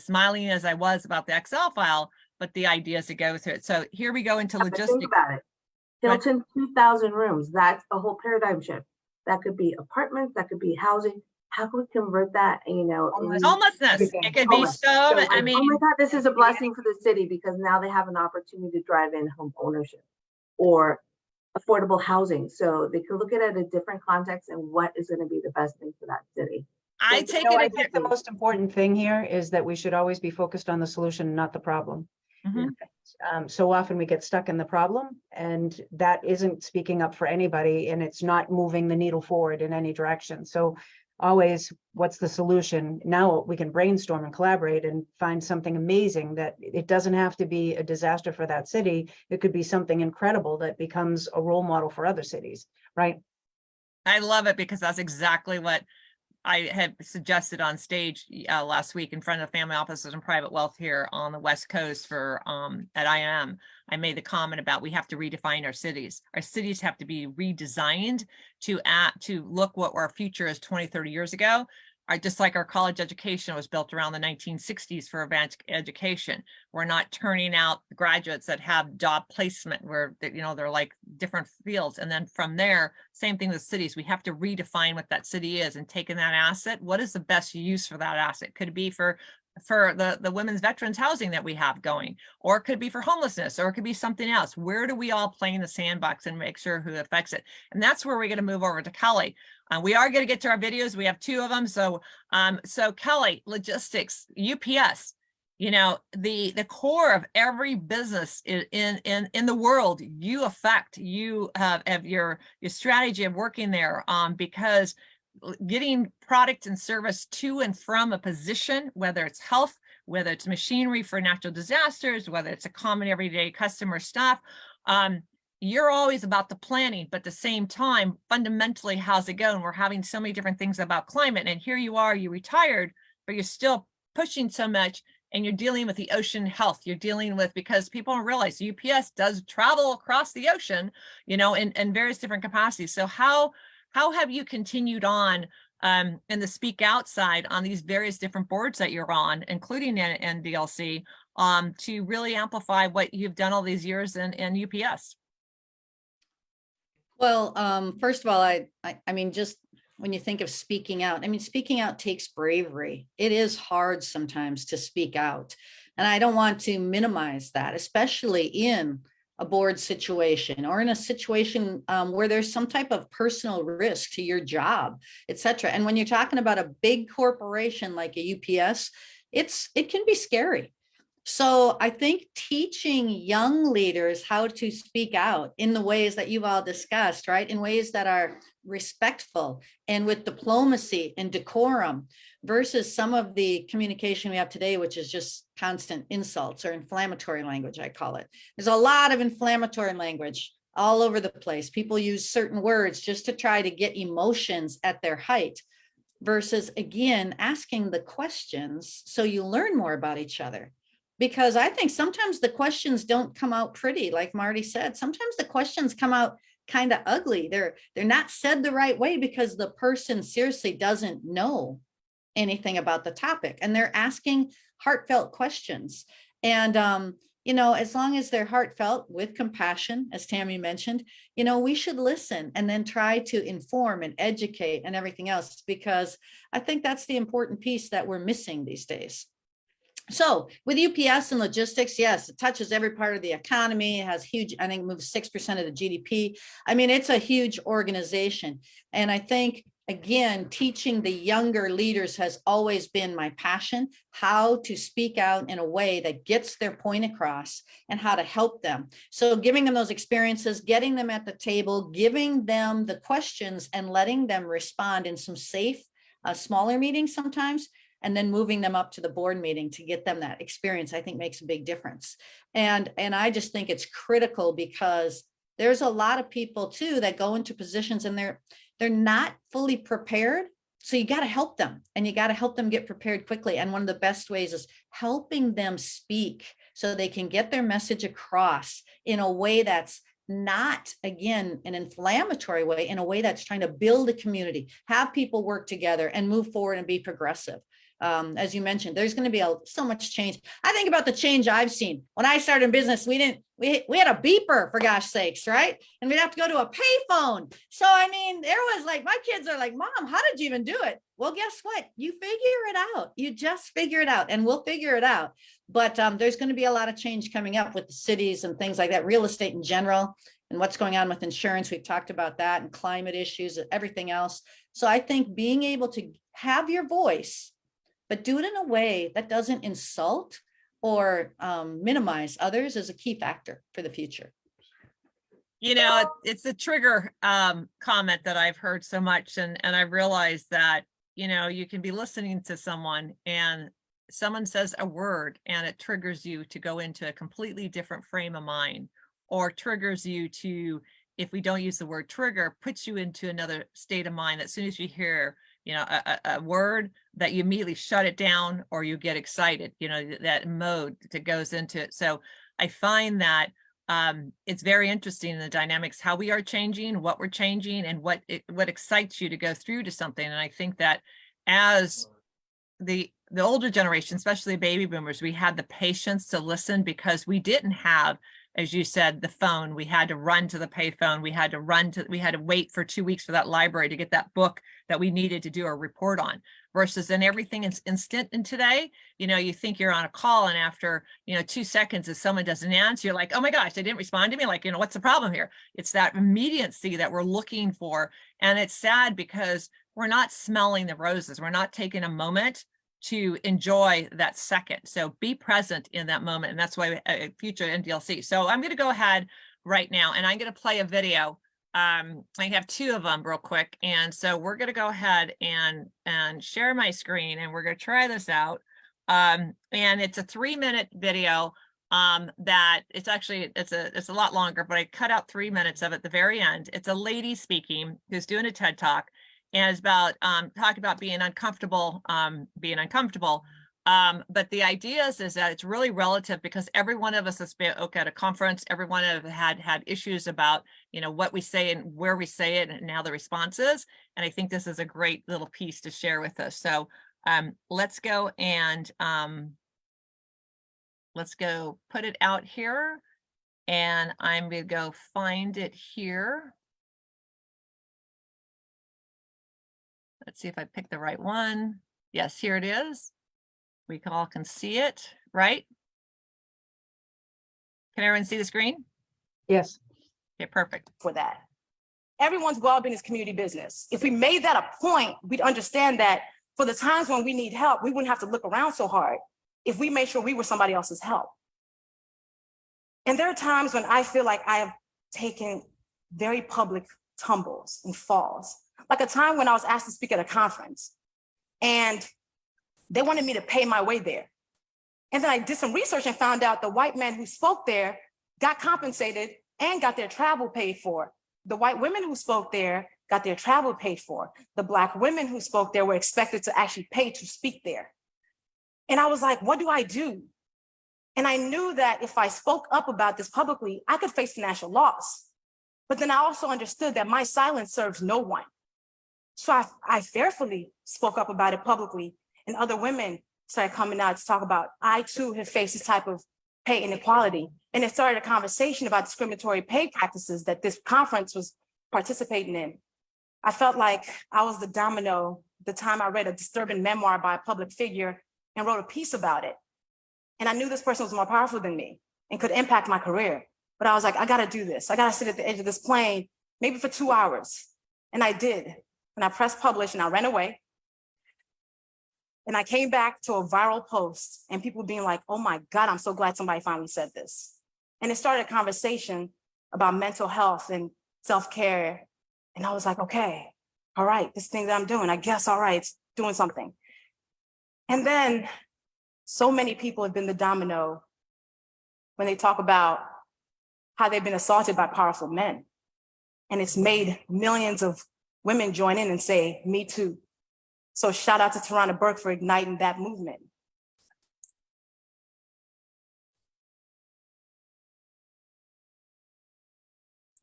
smiling as I was about the Excel file, but the ideas to go through it. So here we go into logistics. Think about it. Hilton, 2,000 rooms. That's a whole paradigm shift. That could be apartments. That could be housing. How can we convert that? Homelessness. It could be so. I mean, oh my God, this is a blessing for the city because now they have an opportunity to drive in home ownership or affordable housing. So they could look at it in a different context and what is going to be the best thing for that city. I take it. I think the most important thing here is that we should always be focused on the solution, not the problem. So often we get stuck in the problem, and that isn't speaking up for anybody, and it's not moving the needle forward in any direction. So always, what's the solution? Now we can brainstorm and collaborate and find something amazing that it doesn't have to be a disaster for that city. It could be something incredible that becomes a role model for other cities, right? I love it because that's exactly what I had suggested on stage last week in front of family offices and private wealth here on the West Coast for at IM. I made the comment about we have to redefine our cities. Our cities have to be redesigned to look what our future is 20, 30 years ago. Just like our college education was built around the 1960s for advanced education. We're not turning out graduates that have job placement where they're like different fields. And then from there, same thing with cities. We have to redefine what that city is and taking that asset. What is the best use for that asset? Could it be for the women's veterans housing that we have going, or it could be for homelessness, or it could be something else. Where do we all play in the sandbox and make sure who affects it? And that's where we're going to move over to Kelly. We are going to get to our videos. We have 2 of them. So Kelly, logistics, UPS, the core of every business in the world, you affect, you have your strategy of working there because getting product and service to and from a position, whether it's health, whether it's machinery for natural disasters, whether it's a common everyday customer stuff, you're always about the planning, but at the same time, fundamentally, how's it going? We're having so many different things about climate, and here you are, you retired, but you're still pushing so much, and you're dealing with the ocean health. You're dealing with, because people don't realize UPS does travel across the ocean, in various different capacities. So how have you continued on in the speak out side on these various different boards that you're on, including NDILC, to really amplify what you've done all these years in UPS? Well, first of all, I mean, just when you think of speaking out, speaking out takes bravery. It is hard sometimes to speak out. And I don't want to minimize that, especially in a board situation or in a situation where there's some type of personal risk to your job, et cetera. And when you're talking about a big corporation like a UPS, it can be scary. So I think teaching young leaders how to speak out in the ways that you've all discussed, right? In ways that are respectful and with diplomacy and decorum versus some of the communication we have today, which is just constant insults or inflammatory language, I call it. There's a lot of inflammatory language all over the place. People use certain words just to try to get emotions at their height versus, again, asking the questions so you learn more about each other. Because I think sometimes the questions don't come out pretty, like Marty said. Sometimes the questions come out kind of ugly. They're not said the right way because the person seriously doesn't know anything about the topic, and they're asking heartfelt questions. And you know, as long as they're heartfelt with compassion, as Tammy mentioned, you know, we should listen and then try to inform and educate and everything else, because I think that's the important piece that we're missing these days. So with UPS and logistics, yes, it touches every part of the economy. It has huge, I think, moves 6% of the GDP. I mean, it's a huge organization. And I think, again, teaching the younger leaders has always been my passion, how to speak out in a way that gets their point across and how to help them. So giving them those experiences, getting them at the table, giving them the questions and letting them respond in some safe, smaller meetings sometimes, and then moving them up to the board meeting to get them that experience, I think makes a big difference. And I just think it's critical because there's a lot of people too that go into positions and they're not fully prepared. So you got to help them, and you got to help them get prepared quickly. And one of the best ways is helping them speak so they can get their message across in a way that's not, again, an inflammatory way, in a way that's trying to build a community, have people work together and move forward and be progressive. As you mentioned, there's going to be so much change. I think about the change I've seen. When I started in business, we had a beeper, for gosh sakes, right? And we'd have to go to a payphone. So, I mean, there was like, my kids are like, Mom, how did you even do it? Well, guess what? You figure it out. You just figure it out, and we'll figure it out. But there's going to be a lot of change coming up with the cities and things like that, real estate in general, and what's going on with insurance. We've talked about that, and climate issues and everything else. So I think being able to have your voice, but do it in a way that doesn't insult or minimize others, is a key factor for the future. You know, it's the trigger comment that I've heard so much. And I realized that, you know, you can be listening to someone and someone says a word and it triggers you to go into a completely different frame of mind, or triggers you to, if we don't use the word trigger, puts you into another state of mind. As soon as you hear, you know, a word, that you immediately shut it down or you get excited, you know, that mode that goes into it. So I find that it's very interesting in the dynamics, how we are changing, what we're changing, and what excites you to go through to something. And I think that as the older generation, especially baby boomers, we had the patience to listen because we didn't have, as you said, the phone. We had to run to the payphone. We had to wait for 2 weeks for that library to get that book that we needed to do a report on, versus then everything is instant. And today, you know, you think you're on a call, and after, you know, 2 seconds, if someone doesn't answer, you're like, oh my gosh, they didn't respond to me. Like, you know, what's the problem here? It's that immediacy that we're looking for. And it's sad because we're not smelling the roses. We're not taking a moment to enjoy that second. So be present in that moment. And that's why future NDILC. So I'm going to go ahead right now, and I'm going to play a video. I have 2 of them real quick. And so we're going to go ahead and share my screen, and we're going to try this out. And it's a 3-minute video that it's a lot longer, but I cut out 3 minutes of it at the very end. It's a lady speaking who's doing a TED Talk, and it's about talking about being uncomfortable. But the idea is that it's really relative, because every one of us has been at a conference. Every one of us had issues about, you know, what we say and where we say it and how the response is. And I think this is a great little piece to share with us. So let's go and let's go put it out here, and I'm going to go find it here. Let's see if I pick the right one. Yes, here it is. We all can see it, right? Can everyone see the screen? Yes. Okay, perfect. For that. Everyone's well-being is community business. If we made that a point, we'd understand that for the times when we need help, we wouldn't have to look around so hard. if we made sure we were somebody else's help. And there are times when I feel like I have taken very public tumbles and falls. Like a time when I was asked to speak at a conference and they wanted me to pay my way there. And then I did some research and found out the white men who spoke there got compensated and got their travel paid for. The white women who spoke there got their travel paid for. The Black women who spoke there were expected to actually pay to speak there. And I was like, what do I do? And I knew that if I spoke up about this publicly, I could face financial loss. But then I also understood that my silence serves no one. So I fearfully spoke up about it publicly, and other women started coming out to talk about, I too have faced this type of pay inequality. And it started a conversation about discriminatory pay practices that this conference was participating in. I felt like I was the domino the time I read a disturbing memoir by a public figure and wrote a piece about it. And I knew this person was more powerful than me and could impact my career. But I was like, I gotta do this. I gotta sit at the edge of this plane, maybe for 2 hours. And I did. And I pressed publish and I ran away. And I came back to a viral post and people being like, oh my God, I'm so glad somebody finally said this. And it started a conversation about mental health and self-care. And I was like, okay, all right, this thing that I'm doing, I guess, all right, it's doing something. And then so many people have been the domino when they talk about how they've been assaulted by powerful men. And it's made millions of women join in and say, me too. So shout out to Tarana Burke for igniting that movement.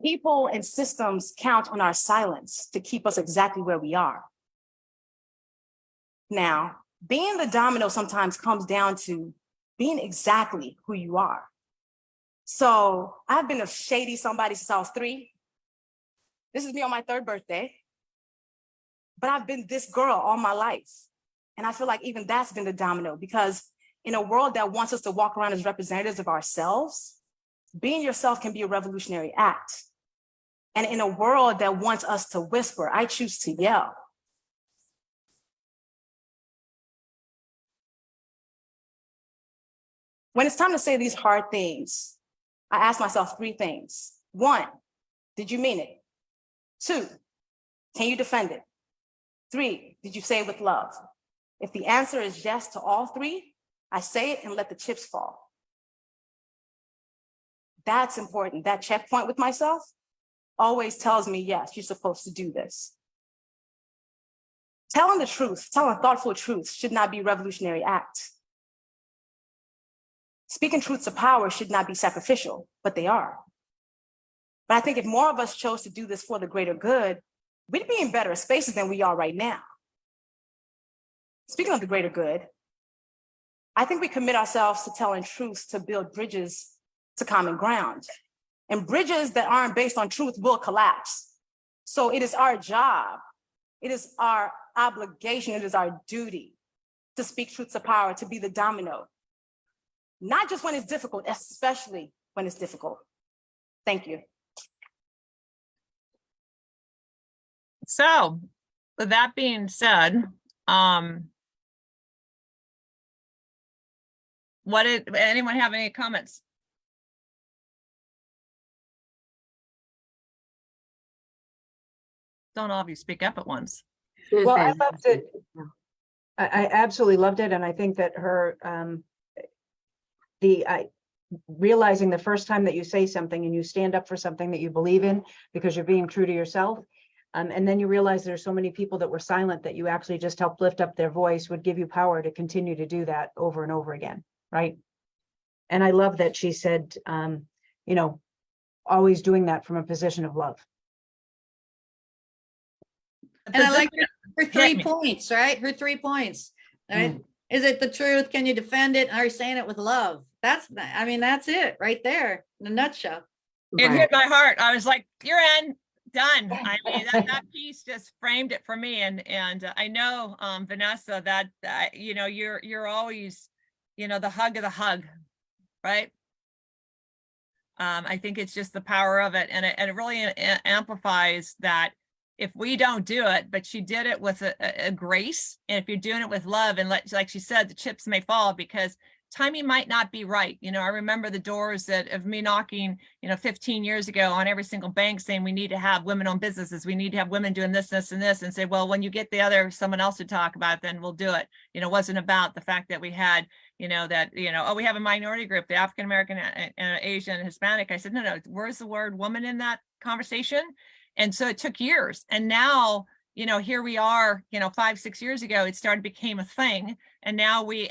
People and systems count on our silence to keep us exactly where we are. Now, being the domino sometimes comes down to being exactly who you are. So I've been a shady somebody since I was 3. This is me on my 3rd birthday. But I've been this girl all my life. And I feel like even that's been the domino, because in a world that wants us to walk around as representatives of ourselves, being yourself can be a revolutionary act. And in a world that wants us to whisper, I choose to yell. When it's time to say these hard things, I ask myself 3 things. 1, did you mean it? 2, can you defend it? 3, did you say it with love? If the answer is yes to all 3, I say it and let the chips fall. That's important. That checkpoint with myself always tells me, yes, you're supposed to do this. Telling the truth, telling thoughtful truth should not be a revolutionary act. Speaking truth to power should not be sacrificial, but they are. But I think if more of us chose to do this for the greater good, we'd be in better spaces than we are right now. Speaking of the greater good, I think we commit ourselves to telling truths to build bridges to common ground. And bridges that aren't based on truth will collapse. So it is our job, it is our obligation, it is our duty to speak truth to power, to be the domino. Not just when it's difficult, especially when it's difficult. Thank you. So with that being said, anyone have any comments? Don't all of you speak up at once. Well, I Susan. loved it. I absolutely loved it. And I think that her, realizing the first time that you say something and you stand up for something that you believe in because you're being true to yourself, and then you realize there's so many people that were silent that you actually just helped lift up their voice, would give you power to continue to do that over and over again, right? And I love that she said, always doing that from a position of love. And I like her Hit 3 me. points, right? Her 3 points, right? Is it the truth? Can you defend it? Are you saying it with love? That's it right there in a nutshell. It Right. hit my heart. I was like, you're in, done. I mean, that piece just framed it for me. And I know, Vanessa, that, you're always, the hug of the hug, right? I think it's just the power of it. And it really amplifies that if we don't do it, but she did it with a grace. And if you're doing it with love, and like she said, the chips may fall because timing might not be right. You know, I remember the doors of me knocking, 15 years ago on every single bank saying we need to have women-owned businesses. We need to have women doing this, this, and this, and say, well, when you get someone else to talk about it, then we'll do it. It wasn't about the fact that we had, oh, we have a minority group, the African-American, Asian, Hispanic. I said, no, where's the word woman in that conversation? And so it took years. And now, here we are, 5-6 years ago, it became a thing. And now we're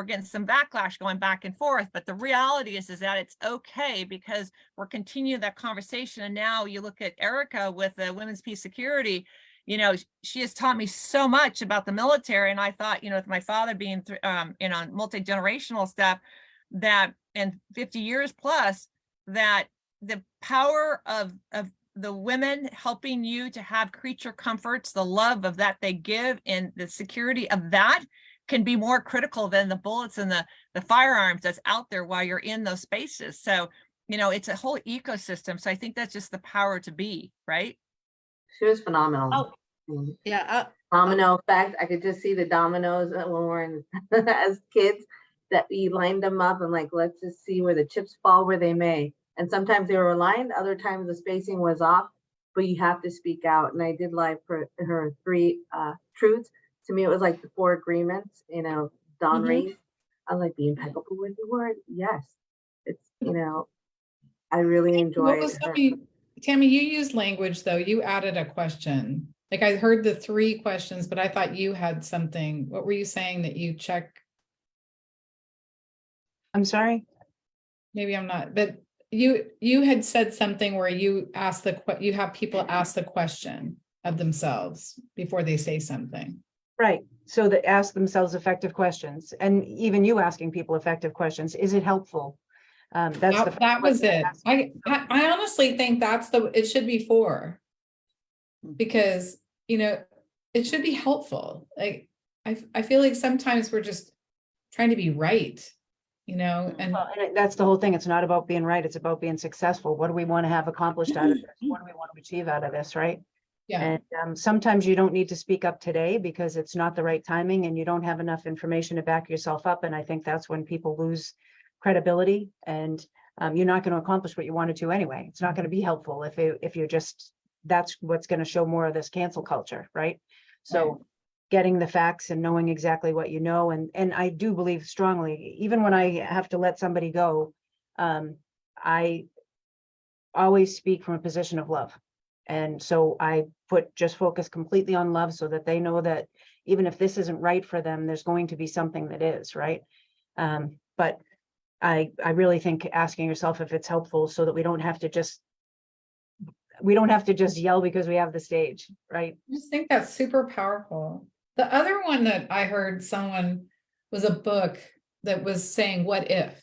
getting some backlash going back and forth. But the reality is that it's okay because we're continuing that conversation. And now you look at Erica with the Women's Peace Security, she has taught me so much about the military. And I thought, with my father being, multi-generational stuff, that in 50 years plus, that the power of the women helping you to have creature comforts, the love of that they give, and the security of that can be more critical than the bullets and the firearms that's out there while you're in those spaces. So, it's a whole ecosystem. So I think that's just the power to be, right? She was phenomenal. Oh, yeah. Domino effect. I could just see the dominoes when we're as kids, that we lined them up and like, let's just see where the chips fall where they may. And sometimes they were aligned, other times the spacing was off, but you have to speak out. And I did live for her 3 truths. To me, it was like the 4 agreements, Don Reed. I like, be impeccable with your word. Yes. It's, I really enjoyed her. Tammy, you used language though. You added a question. Like I heard the 3 questions, but I thought you had something. What were you saying that you check? I'm sorry. Maybe I'm not, but you had said something where you asked you have people ask the question of themselves before they say something. Right. So they ask themselves effective questions, and even you asking people effective questions. Is it helpful? That was it. I honestly think it should be 4, because, it should be helpful. Like, I feel like sometimes we're just trying to be right. And that's the whole thing. It's not about being right. It's about being successful. What do we want to have accomplished out of this? What do we want to achieve out of this? Right. yeah. And sometimes you don't need to speak up today because it's not the right timing and you don't have enough information to back yourself up. And I think that's when people lose credibility, and you're not going to accomplish what you wanted to anyway. It's not going to be helpful if you're just, that's what's going to show more of this cancel culture. Right. So Right. Getting the facts and knowing exactly what you know. And I do believe strongly, even when I have to let somebody go, I always speak from a position of love. And so I focus completely on love so that they know that even if this isn't right for them, there's going to be something that is, right? But I really think asking yourself if it's helpful so that we don't have to just yell because we have the stage, right? I just think that's super powerful. The other one that I heard was a book that was saying, what if?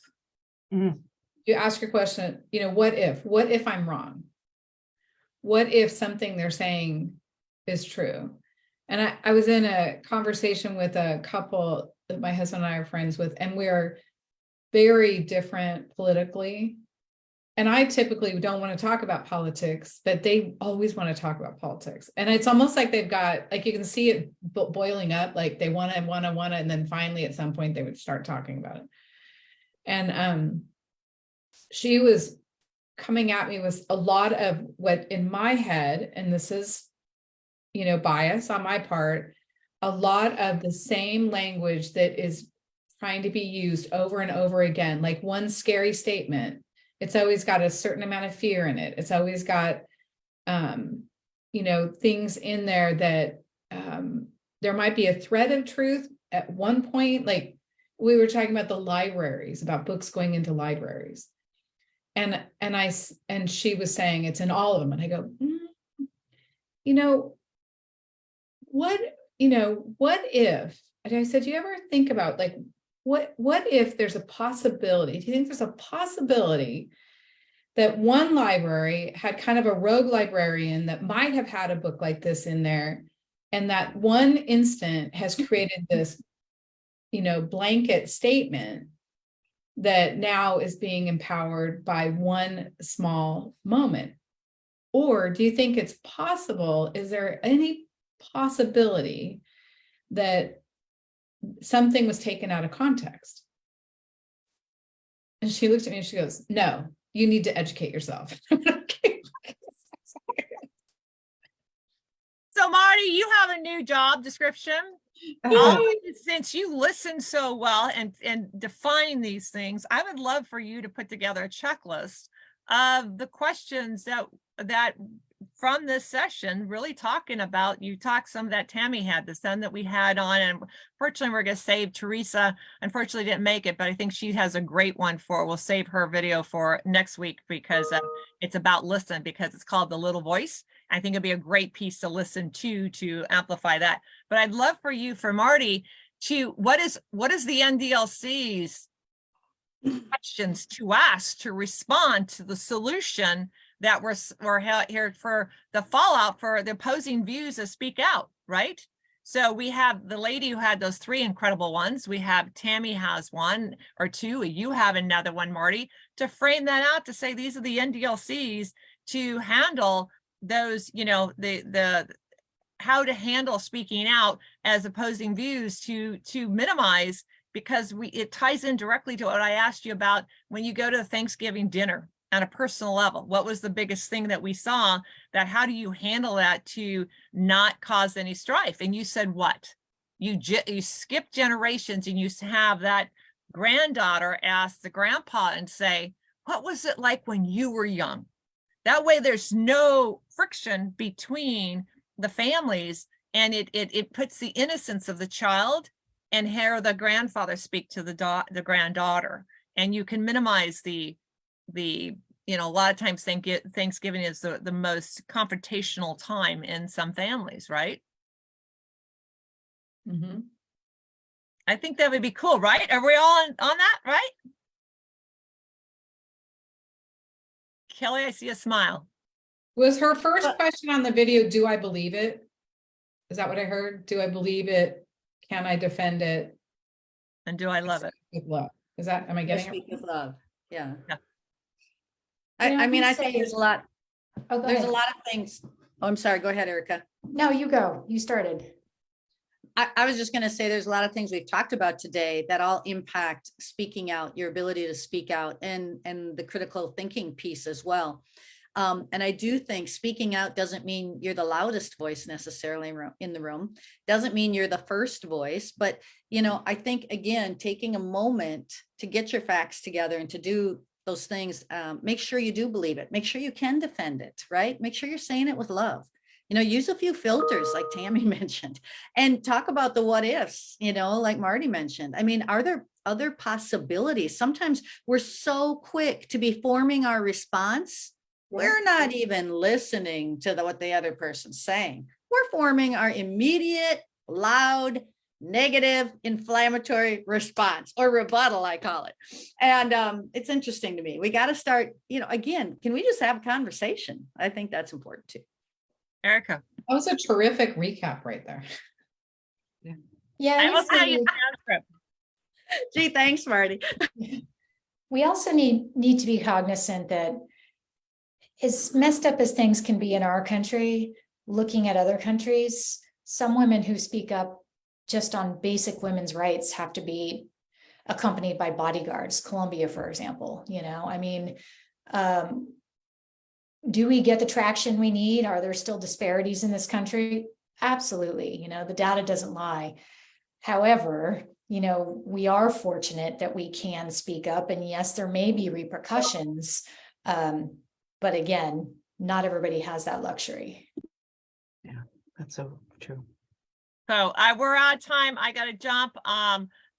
Mhm. You ask your question, what if I'm wrong? What if something they're saying is true? And I was in a conversation with a couple that my husband and I are friends with, and we are very different politically. And I typically don't want to talk about politics, but they always want to talk about politics. And it's almost like they've got, like, you can see it boiling up, like they want to, and then finally at some point they would start talking about it. And she was coming at me with a lot of what in my head, and this is, bias on my part, a lot of the same language that is trying to be used over and over again, like one scary statement. It's always got a certain amount of fear in it. It's always got, things in there that there might be a thread of truth at one point. Like we were talking about the libraries, about books going into libraries. And she was saying it's in all of them. And I go, what if, and I said, do you ever think about like, what if there's a possibility? Do you think there's a possibility that one library had kind of a rogue librarian that might have had a book like this in there, and that one instant has created this, blanket statement that now is being empowered by one small moment? Or do you think it's possible? Is there any possibility that something was taken out of context? And she looked at me and she goes, no, you need to educate yourself. Okay. So Marty, you have a new job description. Uh, Since you listen so well and define these things, I would love for you to put together a checklist of the questions that from this session, really talking about, you talked some of that Tammy had, the son that we had on, and fortunately we're going to save Teresa. Unfortunately didn't make it, but I think she has a great one we'll save her video for next week because it's about listen, because it's called The Little Voice. I think it'd be a great piece to listen to amplify that. But I'd love for you, for Marty, to what is the NDLC's questions to ask to respond to the solution that we're here for the fallout for the opposing views of Speak Out, right? So we have the lady who had those 3 incredible ones. We have Tammy has one or two. You have another one, Marty, to frame that out, to say these are the NDLCs to handle those, the how to handle speaking out as opposing views to minimize, because it ties in directly to what I asked you about when you go to the Thanksgiving dinner on a personal level. What was the biggest thing that we saw, that how do you handle that to not cause any strife? And you said what? You skip generations and you have that granddaughter ask the grandpa and say, what was it like when you were young? That way there's no friction between the families, and it puts the innocence of the child and hear the grandfather speak to the granddaughter, and you can minimize the a lot of times Thanksgiving is the most confrontational time in some families, right? mm-hmm. I think that would be cool, right? Are we all on that, right? Kelly, I see a smile. Was her first question on the video, do I believe it? Is that what I heard? Do I believe it? Can I defend it? And do I love it? With love. Is that, am I getting Speak it? with love. Yeah. Yeah. I mean, I think say- there's a lot, Oh, go there's a ahead. lot of things. Oh, I'm sorry. Go ahead, Erica. No, you go. You started. I was just going to say there's a lot of things we've talked about today that all impact speaking out, your ability to speak out, and the critical thinking piece as well. And I do think speaking out doesn't mean you're the loudest voice necessarily in the room, doesn't mean you're the first voice, but I think, again, taking a moment to get your facts together and to do those things, make sure you do believe it, make sure you can defend it, right? Make sure you're saying it with love. Use a few filters like Tammy mentioned, and talk about the what ifs, like Marty mentioned. I mean, are there other possibilities? Sometimes we're so quick to be forming our response. We're not even listening to what the other person's saying. We're forming our immediate, loud, negative, inflammatory response, or rebuttal, I call it. And it's interesting to me. We got to start, again, can we just have a conversation? I think that's important too. Erica. That was a terrific recap right there. Yeah. I will honestly, tell you transcript. Gee, thanks, Marty. we also need to be cognizant that as messed up as things can be in our country, looking at other countries, some women who speak up just on basic women's rights have to be accompanied by bodyguards. Colombia, for example, I mean, do we get the traction we need? Are there still disparities in this country? Absolutely. The data doesn't lie. However, we are fortunate that we can speak up, and yes, there may be repercussions. But again, not everybody has that luxury. Yeah, that's so true. So we're out of time. I got to jump.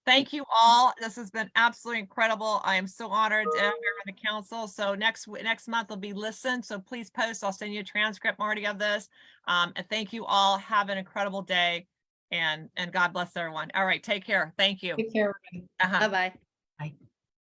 Thank you all. This has been absolutely incredible. I am so honored to have you on the council. So next month will be listen. So please post. I'll send you a transcript, Marty, of this. And thank you all. Have an incredible day, and God bless everyone. All right, take care. Thank you. Take care. Bye-bye.